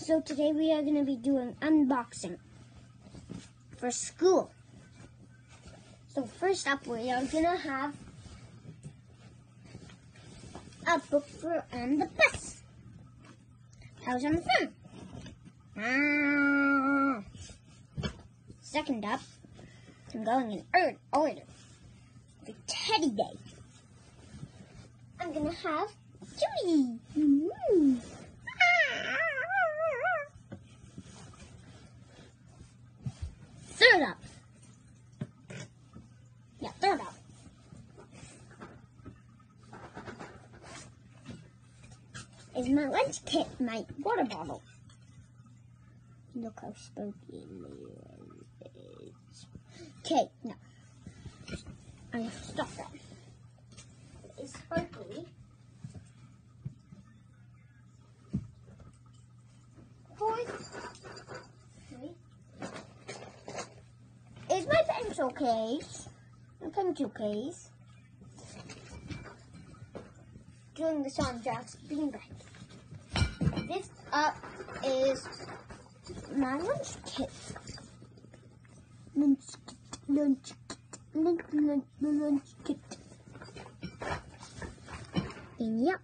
So today we are going to be doing unboxing for school. So first up we are going to have a book for On the Bus. How's on the phone? Second up, I'm going in order. The Teddy Day. I'm going to have Judy. Third up. Third up. Is my lunch kit, my water bottle. Look how spooky it is. Okay, no. I have to stop that. It's sparkly. Is my pencil case. My pencil case. Doing the song Jack's Beanbag. This up is my lunch kit. Lunch kit. Yep.